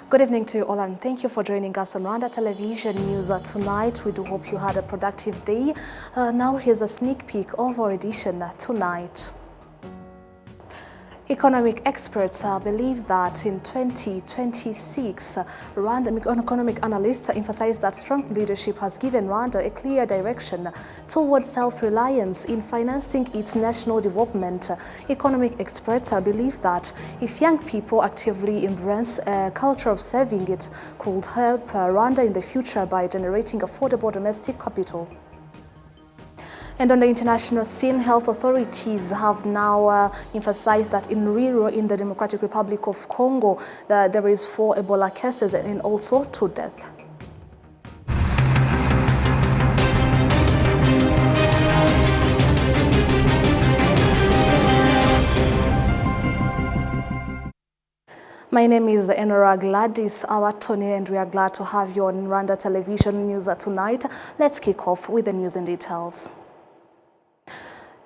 Good evening to you all, and thank you for joining us on Rwanda Television News tonight. We do hope you had a productive day. Now here's a sneak peek of our edition tonight. Economic experts believe that in 2026, Rwanda economic analysts emphasize that strong leadership has given Rwanda a clear direction towards self-reliance in financing its national development. Economic experts believe that if young people actively embrace a culture of saving, it could help Rwanda in the future by generating affordable domestic capital. And on the international scene, health authorities have now emphasized that in Rwanda, in the Democratic Republic of Congo, there is 4 Ebola cases and also 2 deaths. My name is Enora Gladys Awatoni, and we are glad to have you on Rwanda Television News tonight. Let's kick off with the news and details.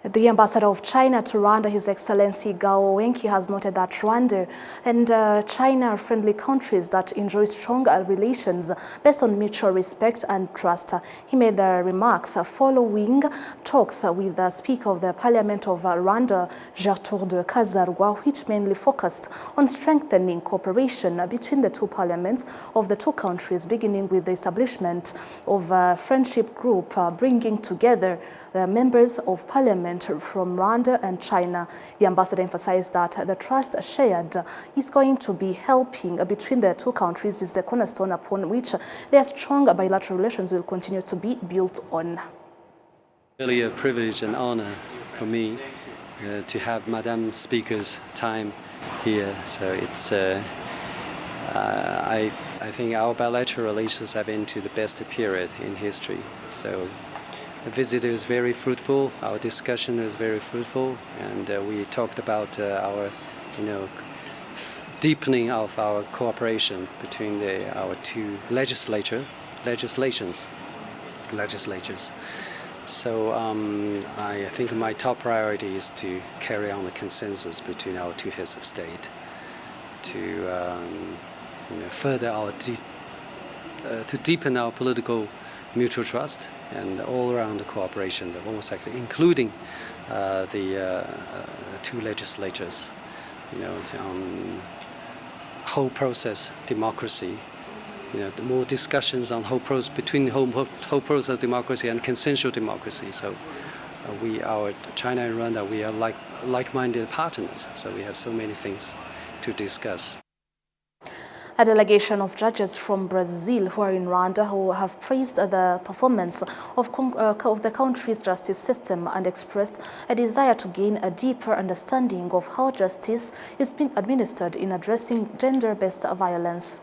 The ambassador of China to Rwanda, His Excellency Gao Wenki, has noted that Rwanda and China are friendly countries that enjoy strong relations based on mutual respect and trust. He made the remarks following talks with the Speaker of the Parliament of Rwanda, Gertrude Kazarwa, which mainly focused on strengthening cooperation between the two parliaments of the two countries, beginning with the establishment of a friendship group bringing together the members of parliament from Rwanda and China. The ambassador emphasized that the trust shared is going to be helping between the two countries is the cornerstone upon which their strong bilateral relations will continue to be built on. Really a privilege and honor for me to have Madam Speaker's time here. So it's I think our bilateral relations have into the best period in history. So the visit is very fruitful. Our discussion is very fruitful, and we talked about our, deepening of our cooperation between our two legislatures. So I think my top priority is to carry on the consensus between our two heads of state, to further our to deepen our political mutual trust and all-around cooperation of all sectors, including the two legislatures, whole process democracy, the more discussions on between whole process democracy and consensual democracy. So China and Rwanda, we are like-minded partners, so we have so many things to discuss. A delegation of judges from Brazil who are in Rwanda who have praised the performance of the country's justice system and expressed a desire to gain a deeper understanding of how justice is being administered in addressing gender-based violence.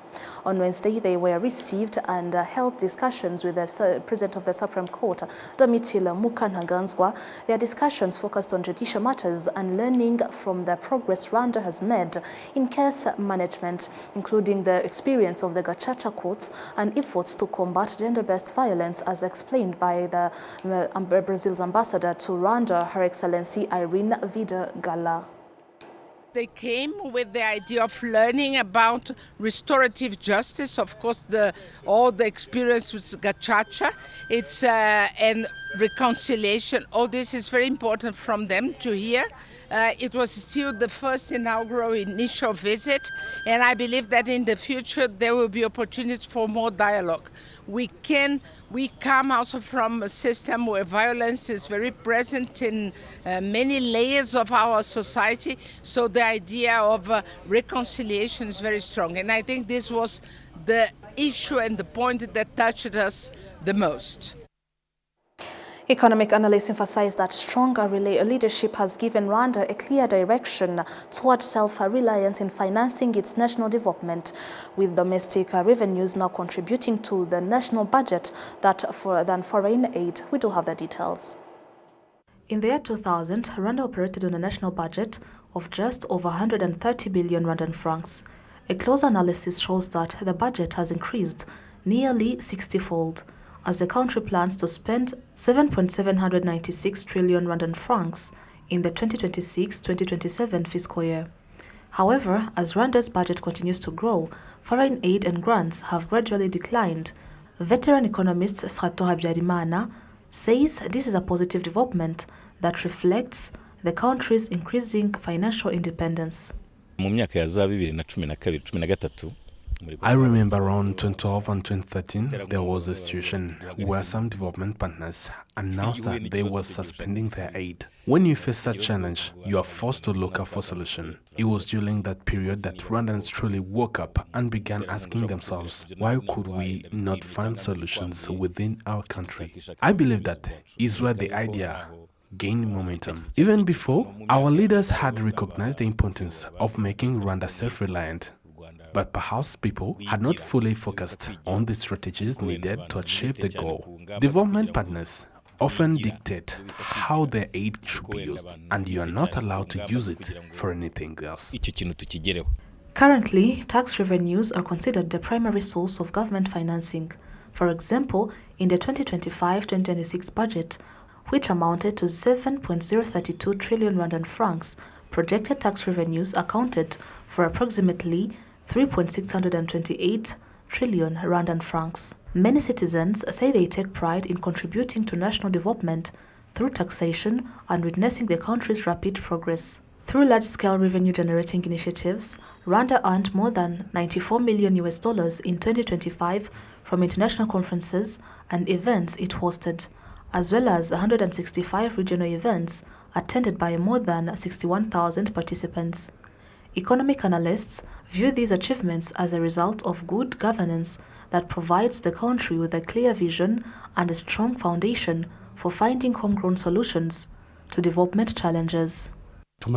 On Wednesday, they were received and held discussions with the President of the Supreme Court, Domitila Mukantaganzwa. Their discussions focused on judicial matters and learning from the progress Rwanda has made in case management, including the experience of the Gacaca courts and efforts to combat gender-based violence, as explained by Brazil's ambassador to Rwanda, Her Excellency Irene Vida-Gala. They came with the idea of learning about restorative justice, of course, all the experience with Gacaca, and reconciliation. All this is very important from them to hear. It was still the first initial visit, and I believe that in the future there will be opportunities for more dialogue. We come also from a system where violence is very present in many layers of our society, so the idea of reconciliation is very strong. And I think this was the issue and the point that touched us the most. Economic analysts emphasize that stronger leadership has given Rwanda a clear direction towards self-reliance in financing its national development, with domestic revenues now contributing to the national budget than foreign aid. We do have the details. In the year 2000, Rwanda operated on a national budget of just over 130 billion Rwandan francs. A close analysis shows that the budget has increased nearly 60-fold, as the country plans to spend 7.796 trillion Rwandan francs in the 2026-2027 fiscal year. However, as Rwanda's budget continues to grow, foreign aid and grants have gradually declined. Veteran economist Strato Habyarimana says this is a positive development that reflects the country's increasing financial independence. I remember around 2012 and 2013, there was a situation where some development partners announced that they were suspending their aid. When you face such challenge, you are forced to look out for solution. It was during that period that Rwandans truly woke up and began asking themselves, why could we not find solutions within our country? I believe that is where the idea gained momentum. Even before, our leaders had recognized the importance of making Rwanda self-reliant. But perhaps people had not fully focused on the strategies needed to achieve the goal. Development partners often dictate how their aid should be used, and you are not allowed to use it for anything else. Currently, tax revenues are considered the primary source of government financing. For example, in the 2025-2026 budget, which amounted to 7.032 trillion Rwandan francs, projected tax revenues accounted for approximately 3.628 trillion Rwandan francs. Many citizens say they take pride in contributing to national development through taxation and witnessing the country's rapid progress. Through large-scale revenue-generating initiatives, Rwanda earned more than $94 million in 2025 from international conferences and events it hosted, as well as 165 regional events attended by more than 61,000 participants. Economic analysts view these achievements as a result of good governance that provides the country with a clear vision and a strong foundation for finding homegrown solutions to development challenges. We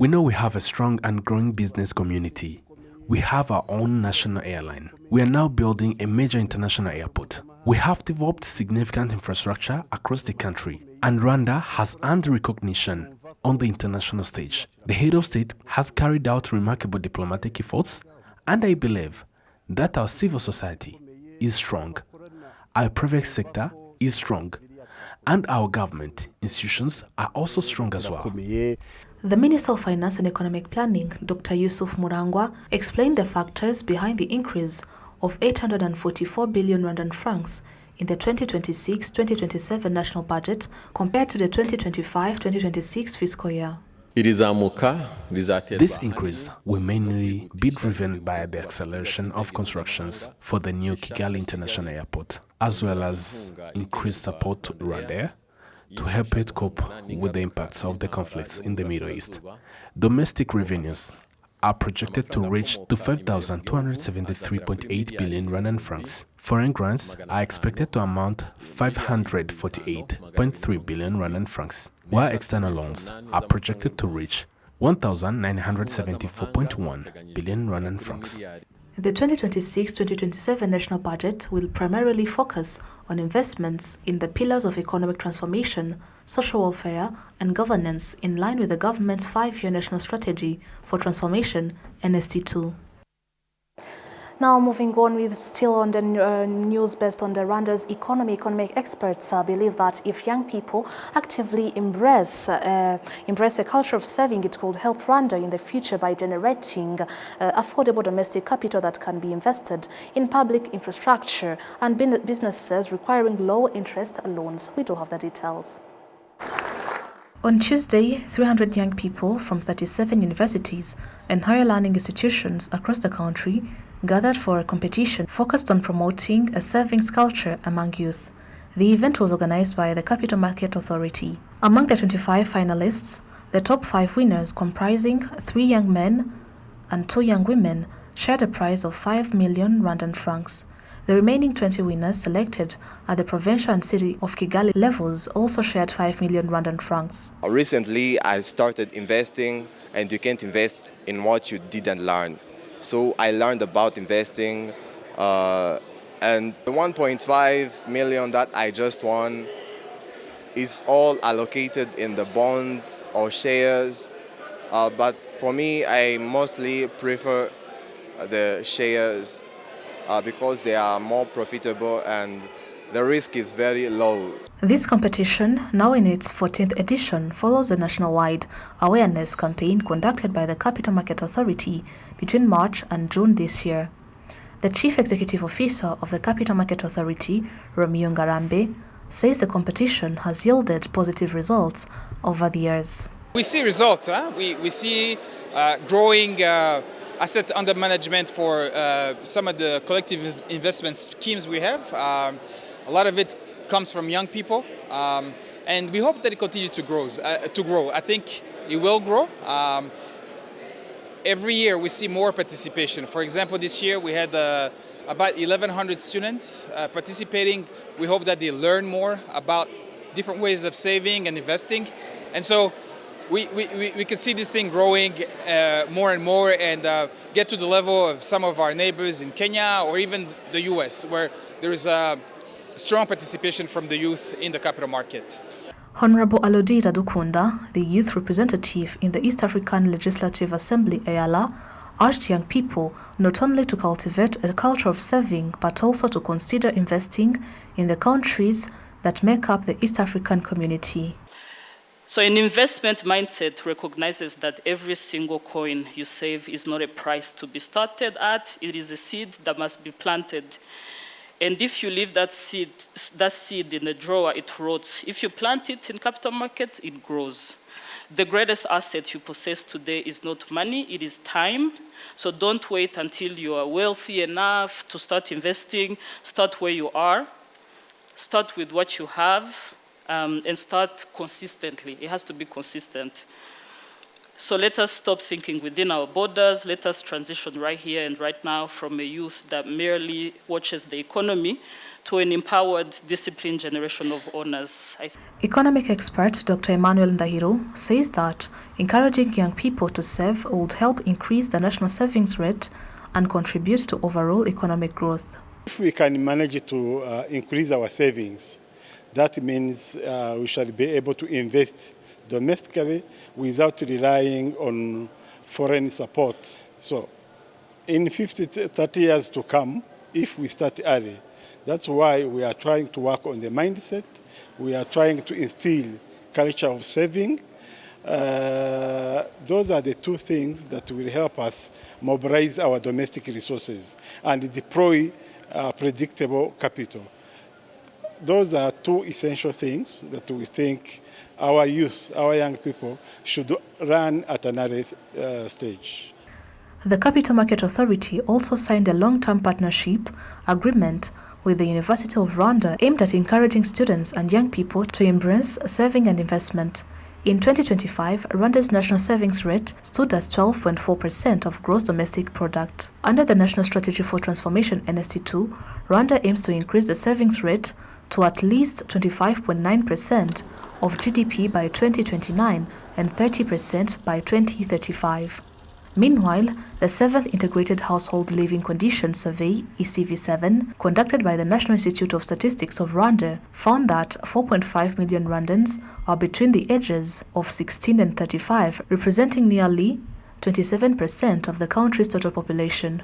know we have a strong and growing business community. We have our own national airline. We are now building a major international airport. We have developed significant infrastructure across the country, and Rwanda has earned recognition on the international stage. The head of state has carried out remarkable diplomatic efforts, and I believe that our civil society is strong, our private sector is strong, and our government institutions are also strong as well. The Minister of Finance and Economic Planning, Dr. Yusuf Murangwa, explained the factors behind the increase of 844 billion Rwandan francs in the 2026-2027 national budget compared to the 2025-2026 fiscal year. This increase will mainly be driven by the acceleration of constructions for the new Kigali International Airport, as well as increased support to Rwanda to help it cope with the impacts of the conflicts in the Middle East. Domestic revenues are projected to reach to 5,273.8 billion Rwandan francs. Foreign grants are expected to amount 548.3 billion Rwandan francs, while external loans are projected to reach 1,974.1 billion Rwandan francs. The 2026-2027 national budget will primarily focus on investments in the pillars of economic transformation, social welfare, and governance in line with the government's 5-year national strategy for transformation, NST2. Now moving on, with still on the news based on the Rwanda's economy. Economic experts believe that if young people actively embrace a culture of saving, it could help Rwanda in the future by generating affordable domestic capital that can be invested in public infrastructure and businesses requiring low interest loans. We do have the details. On Tuesday, 300 young people from 37 universities and higher learning institutions across the country gathered for a competition focused on promoting a savings culture among youth. The event was organized by the Capital Market Authority. Among the 25 finalists, the top 5 winners, comprising 3 young men and 2 young women, shared a prize of 5 million Rwandan francs. The remaining 20 winners selected at the provincial and city of Kigali levels also shared 5 million Rwandan francs. Recently, I started investing, and you can't invest in what you didn't learn. So I learned about investing, and the 1.5 million that I just won is all allocated in the bonds or shares. But for me, I mostly prefer the shares because they are more profitable and the risk is very low. This competition, now in its 14th edition, follows a nationwide awareness campaign conducted by the Capital Market Authority between March and June this year. The Chief Executive Officer of the Capital Market Authority, Romeo Ngarambe, says the competition has yielded positive results over the years. We see results. We see growing asset under management for some of the collective investment schemes we have. A lot of it comes from young people, and we hope that it continues to grow. I think it will grow. Every year we see more participation. For example, this year we had about 1,100 students participating. We hope that they learn more about different ways of saving and investing. And so we can see this thing growing more and more and get to the level of some of our neighbors in Kenya or even the US, where there is a strong participation from the youth in the capital market. Honorable Alodira Dukunda, the youth representative in the East African Legislative Assembly, EALA, urged young people not only to cultivate a culture of saving, but also to consider investing in the countries that make up the East African community. So an investment mindset recognizes that every single coin you save is not a price to be started at, it is a seed that must be planted. And if you leave that seed in the drawer, it rots. If you plant it in capital markets, it grows. The greatest asset you possess today is not money, it is time. So don't wait until you are wealthy enough to start investing. Start where you are. Start with what you have, and start consistently. It has to be consistent. So let us stop thinking within our borders. Let us transition right here and right now from a youth that merely watches the economy to an empowered, disciplined generation of owners. Economic expert Dr. Emmanuel Ndahiro says that encouraging young people to save would help increase the national savings rate and contribute to overall economic growth. If we can manage to increase our savings, that means we shall be able to invest domestically without relying on foreign support. So in 30 years to come, if we start early, that's why we are trying to work on the mindset. We are trying to instill culture of saving. Those are the two things that will help us mobilize our domestic resources and deploy predictable capital. Those are two essential things that we think our youth, our young people, should run at another stage. The Capital Market Authority also signed a long-term partnership agreement with the University of Rwanda aimed at encouraging students and young people to embrace saving and investment. In 2025, Rwanda's national savings rate stood at 12.4% of gross domestic product. Under the National Strategy for Transformation NST2, Rwanda aims to increase the savings rate to at least 25.9% of GDP by 2029 and 30% by 2035. Meanwhile, the 7th Integrated Household Living Conditions Survey, ECV7, conducted by the National Institute of Statistics of Rwanda, found that 4.5 million Rwandans are between the ages of 16 and 35, representing nearly 27% of the country's total population.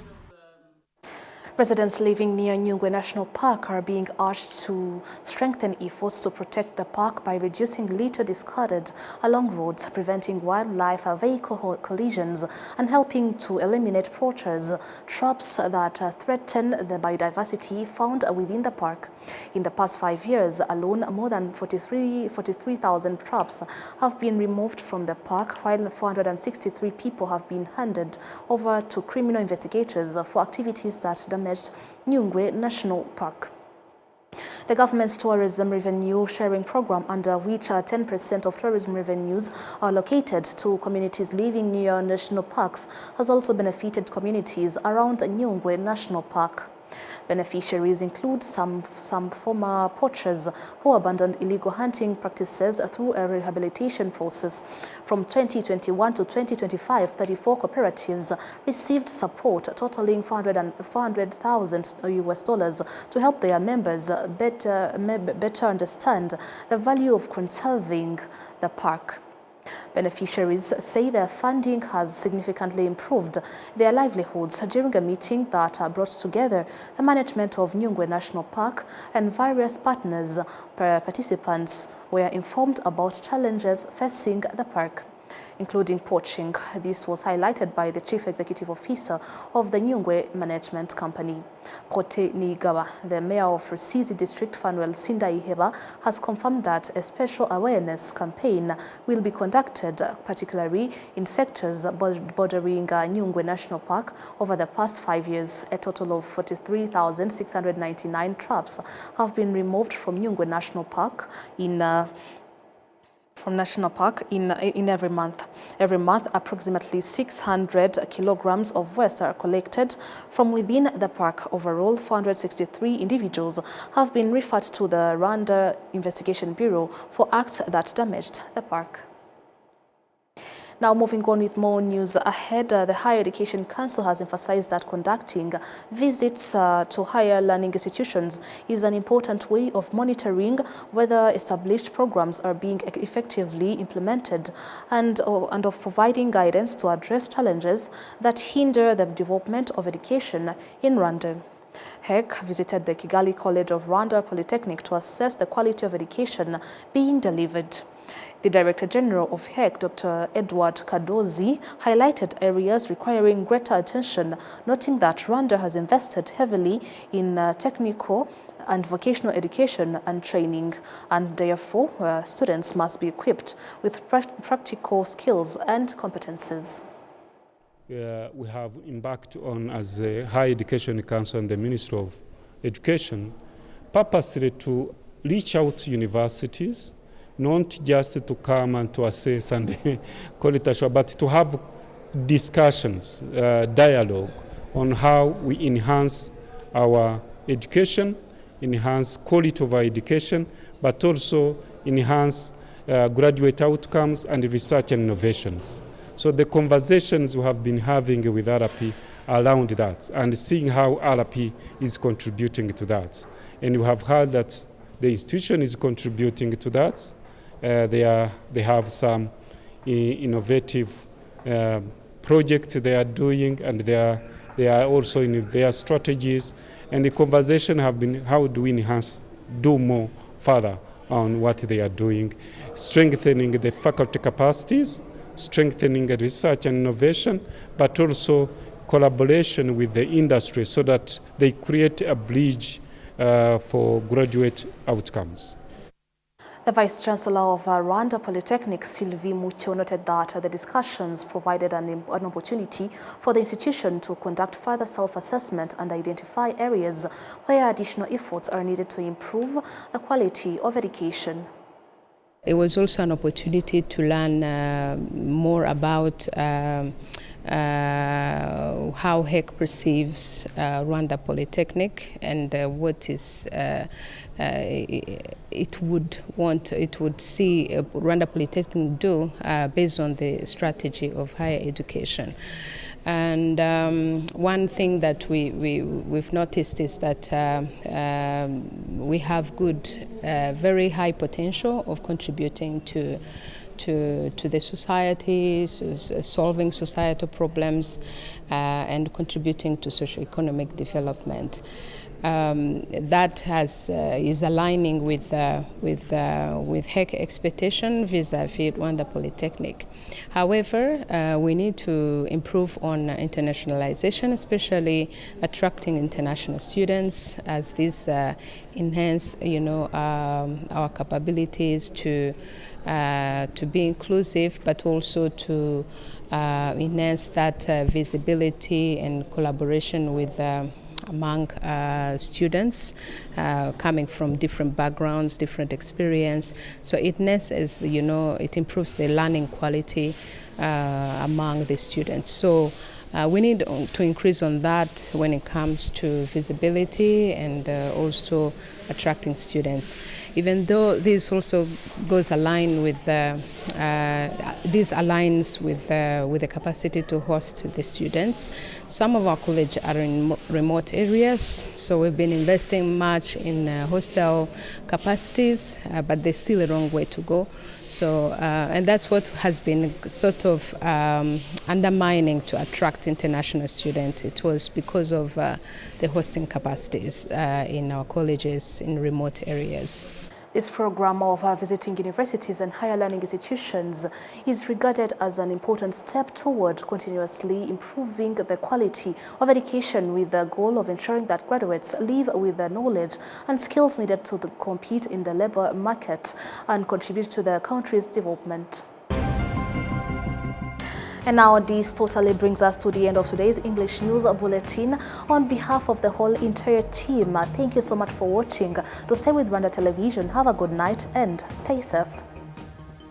Residents living near Nyungwe National Park are being urged to strengthen efforts to protect the park by reducing litter discarded along roads, preventing wildlife vehicle collisions, and helping to eliminate poachers, traps that threaten the biodiversity found within the park. In the past 5 years alone, more than 43,000 traps have been removed from the park, while 463 people have been handed over to criminal investigators for activities that damaged Nyungwe National Park. The government's tourism revenue sharing program, under which 10% of tourism revenues are allocated to communities living near national parks, has also benefited communities around Nyungwe National Park. Beneficiaries include some former poachers who abandoned illegal hunting practices through a rehabilitation process. From 2021 to 2025, 34 cooperatives received support totaling $400,000 to help their members better understand the value of conserving the park. Beneficiaries say their funding has significantly improved their livelihoods during a meeting that brought together the management of Nyungwe National Park and various partners. Participants were informed about challenges facing the park, including poaching. This was highlighted by the Chief Executive Officer of the Nyungwe Management Company. Prote Nigawa, the Mayor of Rusizi District, Fanuel Sindaiheba, has confirmed that a special awareness campaign will be conducted, particularly in sectors bordering Nyungwe National Park over the past 5 years. A total of 43,699 traps have been removed from Nyungwe National Park in every month. Every month, approximately 600 kilograms of waste are collected from within the park. Overall, 463 individuals have been referred to the Rwanda Investigation Bureau for acts that damaged the park. Now, moving on with more news ahead, the Higher Education Council has emphasized that conducting visits to higher learning institutions is an important way of monitoring whether established programs are being effectively implemented and of providing guidance to address challenges that hinder the development of education in Rwanda. HEC visited the Kigali College of Rwanda Polytechnic to assess the quality of education being delivered. The Director General of HEC, Dr. Edward Kadozi, highlighted areas requiring greater attention, noting that Rwanda has invested heavily in technical and vocational education and training, and therefore students must be equipped with practical skills and competences. We have embarked on, as a Higher Education Council and the Ministry of Education, purposely to reach out to universities, not just to come and to assess and call it a show, but to have discussions, dialogue on how we enhance our education, enhance quality of our education, but also enhance graduate outcomes and research and innovations. So the conversations we have been having with RP around that and seeing how RP is contributing to that. And we have heard that the institution is contributing to that. They have some innovative projects they are doing, and they are also in their strategies. And the conversation have been, how do we enhance, do more further on what they are doing, strengthening the faculty capacities, strengthening research and innovation, but also collaboration with the industry so that they create a bridge for graduate outcomes. The Vice-Chancellor of Rwanda Polytechnic, Sylvie Mucyo, noted that the discussions provided an opportunity for the institution to conduct further self-assessment and identify areas where additional efforts are needed to improve the quality of education. It was also an opportunity to learn more about how HEC perceives Rwanda Polytechnic and what is it would see Rwanda Polytechnic do based on the strategy of higher education. And one thing that we've noticed is that we have good, very high potential of contributing to the society, solving societal problems, and contributing to socio-economic development. That is aligning with HEC expectation vis-a-vis Rwanda Polytechnic. However, we need to improve on internationalization, especially attracting international students, as this enhance, our capabilities to be inclusive, but also to enhance that visibility and collaboration with among students coming from different backgrounds, different experience. So it improves the learning quality among the students. So We need to increase on that when it comes to visibility and also attracting students. Even though this also goes aligned with this aligns with the capacity to host the students. Some of our colleges are in remote areas, so we've been investing much in hostel capacities, but there's still a long way to go. So, and that's what has been sort of undermining to attract international students. It was because of the hosting capacities in our colleges in remote areas. This program of visiting universities and higher learning institutions is regarded as an important step toward continuously improving the quality of education, with the goal of ensuring that graduates leave with the knowledge and skills needed to compete in the labor market and contribute to the country's development. And now this totally brings us to the end of today's English News Bulletin. On behalf of the whole entire team, thank you so much for watching. To stay with Rwanda Television, have a good night and stay safe.